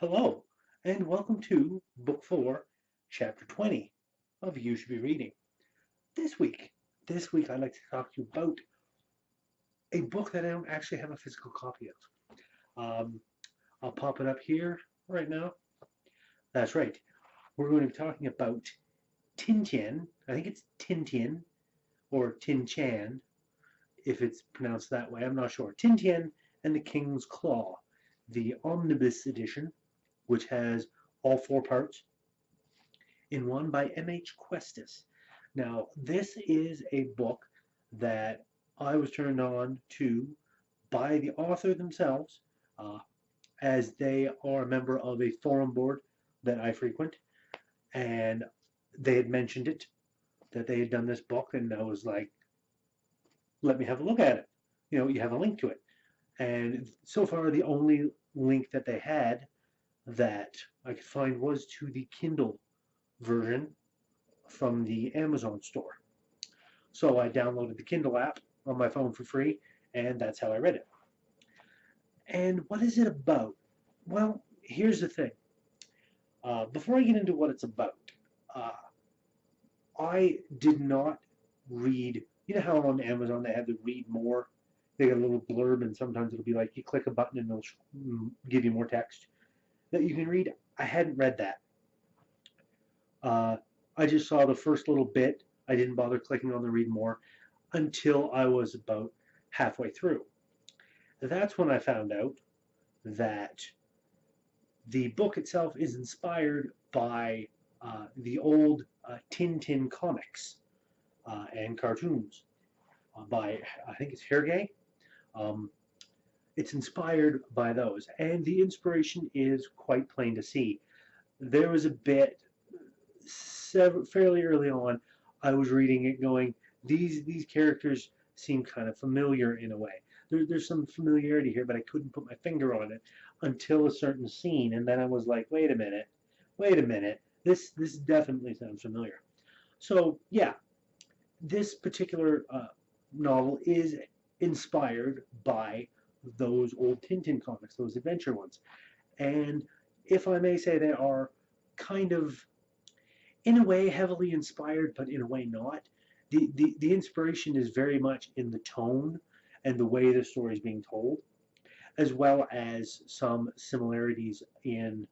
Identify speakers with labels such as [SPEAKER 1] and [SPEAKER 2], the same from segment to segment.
[SPEAKER 1] Hello, and welcome to Book 4, Chapter 20 of You Should Be Reading. This week, I'd like to talk to you about a book that I don't actually have a physical copy of. Um, I'll pop it up here right now. That's right. We're going to be talking about Tintian. I think it's Tintian or Tinchan, if it's pronounced that way. I'm not sure. Tintian and the King's Claw, the omnibus edition, which has all four parts in one by M.H. Questis. Now, this is a book that I was turned on to by the author themselves, uh, as they are a member of a forum board that I frequent, and they had mentioned it, that they had done this book, and I was like, let me have a look at it. You have a link to it. And so far, the only link that they had that I could find was to the Kindle version from the Amazon store. So I downloaded the Kindle app on my phone for free, and that's how I read it. And what is it about? Well, here's the thing. Before I get into what it's about, uh, I did not read. You know how on Amazon they have to read more? They got a little blurb, and sometimes it'll be like you click a button and it'll give you more text that you can read. I hadn't read that. Uh, I just saw the first little bit. I didn't bother clicking on the read more until I was about halfway through. That's when I found out that the book itself is inspired by the old Tintin comics and cartoons by, I think it's Hergé. Um, it's inspired by those, and the inspiration is quite plain to see. There was a bit fairly early on. I was reading it, going, these characters seem kind of familiar in a way. There's some familiarity here, but I couldn't put my finger on it until a certain scene, and then I was like, wait a minute, this definitely sounds familiar. So yeah, this particular novel is inspired by those old Tintin comics, those adventure ones, and if I may say, they are kind of, in a way, heavily inspired, but in a way not. The inspiration is very much in the tone and the way the story is being told, as well as some similarities in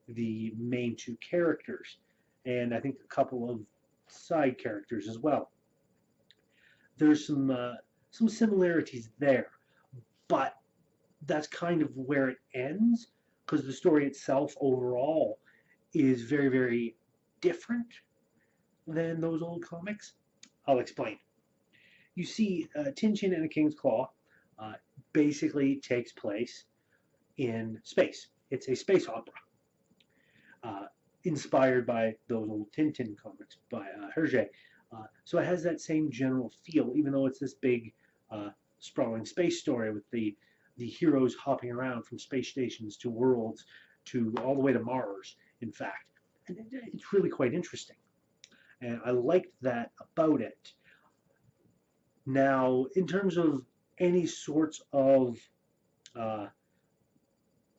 [SPEAKER 1] the main two characters, and I think a couple of side characters as well. There's some similarities there, but that's kind of where it ends, because the story itself overall is very, very different than those old comics. I'll explain. You see, Tintin and a King's Claw uh, basically takes place in space. It's a space opera, uh, inspired by those old Tintin comics by Hergé. So it has that same general feel, even though it's this big, sprawling space story with the heroes hopping around from space stations to worlds to all the way to Mars, in fact. And it's really quite interesting. And I liked that about it. Now, in terms of any sorts of uh,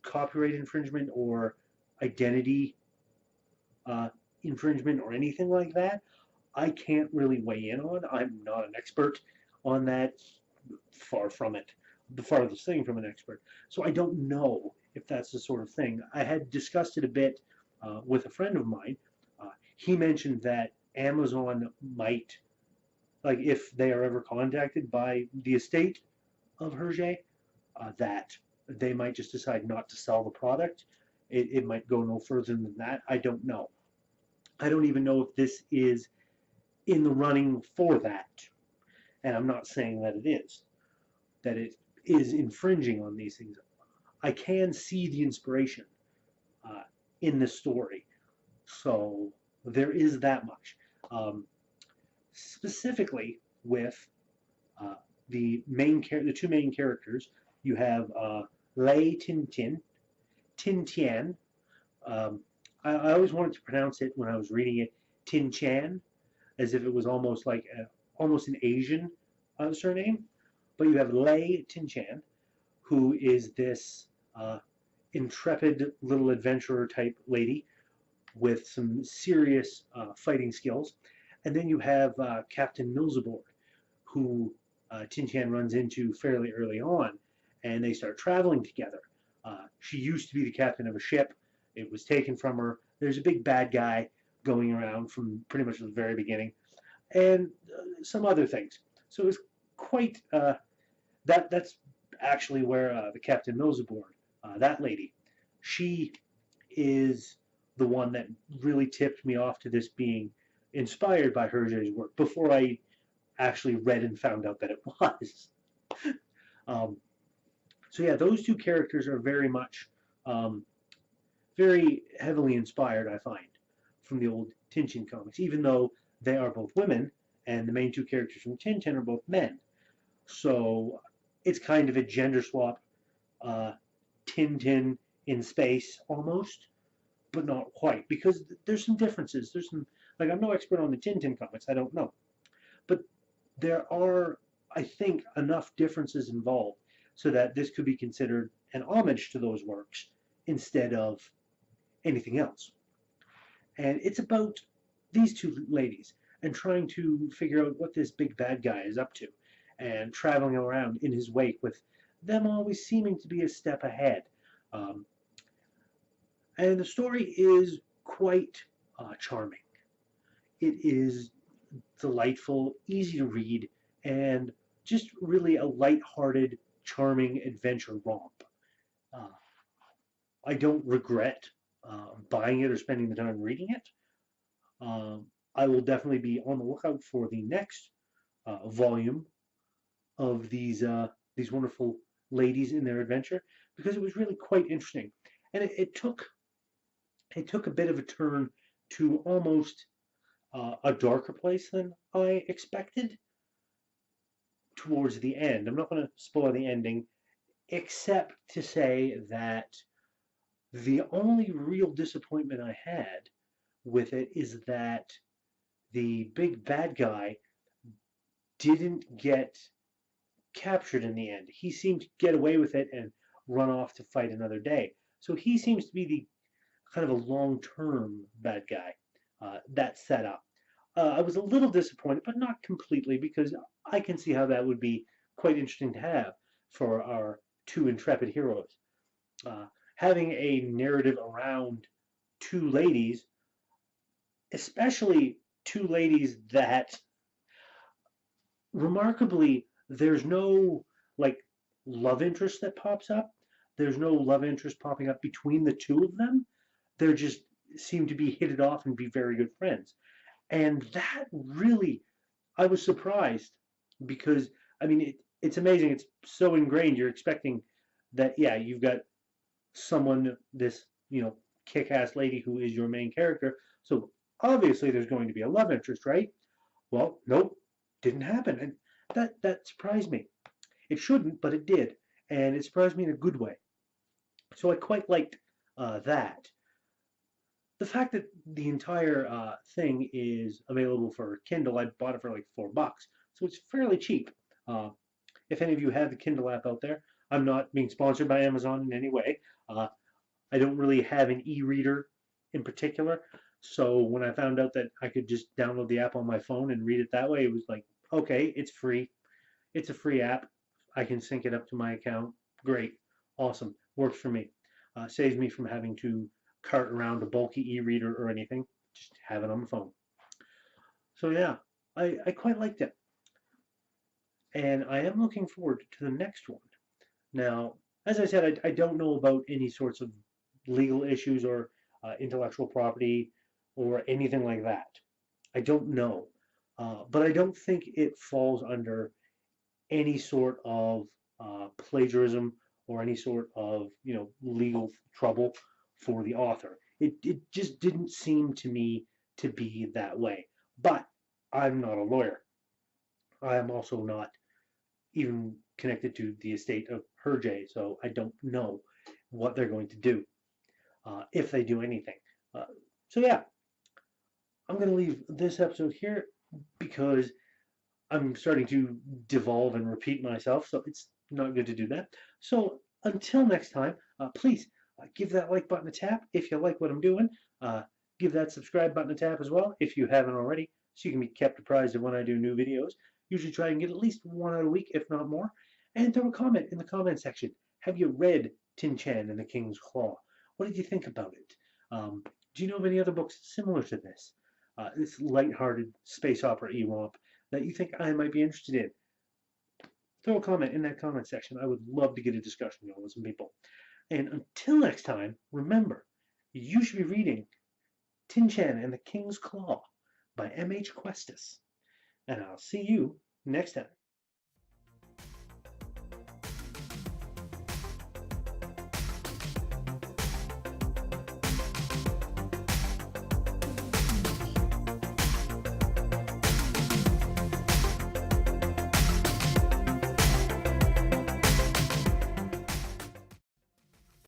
[SPEAKER 1] copyright infringement or identity infringement or anything like that, I can't really weigh in on. I'm not an expert on that. Far from it. The farthest thing from an expert. So I don't know if that's the sort of thing. I had discussed it a bit with a friend of mine. He mentioned that Amazon might, like, if they are ever contacted by the estate of Hergé, that they might just decide not to sell the product. It might go no further than that. I don't know. I don't even know if this is in the running for that. And I'm not saying that it is infringing on these things. I can see the inspiration uh, in this story. So there is that much. Specifically with the two main characters, you have Lei Tintian. I always wanted to pronounce it when I was reading it Tinchan, as if it was almost an Asian surname. But you have Lei Tinchan, who is this intrepid little adventurer type lady with some serious fighting skills. And then you have Captain Mills-aboard, who Tintian runs into fairly early on, and they start traveling together. She used to be the captain of a ship. It was taken from her. There's a big bad guy going around from pretty much the very beginning, and some other things. So it was quite that's actually where the Captain Mills-aboard, that lady, she is the one that really tipped me off to this being inspired by Hergé's work before I actually read and found out that it was. um, so yeah, those two characters are very much, um, very heavily inspired, I find, from the old Tintin comics, even though they are both women, and the main two characters from Tintin are both men. So it's kind of a gender swap, uh, Tintin in space almost, but not quite, because there's some differences. There's some, like, I'm no expert on the Tintin comics, I don't know, but there are, I think, enough differences involved so that this could be considered an homage to those works instead of anything else. And it's about these two ladies and trying to figure out what this big bad guy is up to and traveling around in his wake with them always seeming to be a step ahead. Um, and the story is quite charming. It is delightful, easy to read, and just really a light-hearted, charming adventure romp. Uh, I don't regret buying it or spending the time reading it. I will definitely be on the lookout for the next volume of these wonderful ladies in their adventure because it was really quite interesting, and it took a bit of a turn to almost a darker place than I expected towards the end. I'm not going to spoil the ending, except to say that the only real disappointment I had with it is that the big bad guy didn't get captured in the end. He seemed to get away with it and run off to fight another day. So he seems to be the kind of a long-term bad guy that's set up. I was a little disappointed, but not completely, because I can see how that would be quite interesting to have for our two intrepid heroes. Uh, Having a narrative around two ladies, especially two ladies that remarkably there's no like love interest that pops up. There's no love interest popping up between the two of them. They just seem to be hit it off and be very good friends. And that really, I was surprised because I mean it's amazing. It's so ingrained. You're expecting that yeah, you've got someone this kick-ass lady who is your main character. So obviously there's going to be a love interest, right? Well, nope, didn't happen, and that surprised me. It shouldn't, but it did, and it surprised me in a good way. So I quite liked that. The fact that the entire thing is available for Kindle, I bought it for like $4, so it's fairly cheap. Uh, if any of you have the Kindle app out there, I'm not being sponsored by Amazon in any way. I don't really have an e-reader in particular, so when I found out that I could just download the app on my phone and read it that way, it was like, okay, it's free. It's a free app. I can sync it up to my account. Great. Awesome. Works for me. Saves me from having to cart around a bulky e-reader or anything. Just have it on the phone. So yeah, I quite liked it. And I am looking forward to the next one. Now, as I said, I don't know about any sorts of legal issues or intellectual property or anything like that. I don't know. But I don't think it falls under any sort of plagiarism or any sort of legal trouble for the author. It just didn't seem to me to be that way. But I'm not a lawyer. I am also not even connected to the estate of Hergé, so I don't know what they're going to do if they do anything. Uh, so yeah, I'm going to leave this episode here because I'm starting to devolve and repeat myself, so it's not good to do that. So until next time, please Give that like button a tap if you like what I'm doing. Give that subscribe button a tap as well if you haven't already, so you can be kept apprised of when I do new videos. Usually try and get at least one out a week, if not more. And throw a comment in the comment section. Have you read Tintian and the King's Claw? What did you think about it? Do you know of any other books similar to this? This light-hearted space opera ewamp that you think I might be interested in? Throw a comment in that comment section. I would love to get a discussion going with some people. And until next time, remember, you should be reading Tintian and the King's Claw by M.H. Questis. And I'll see you next time.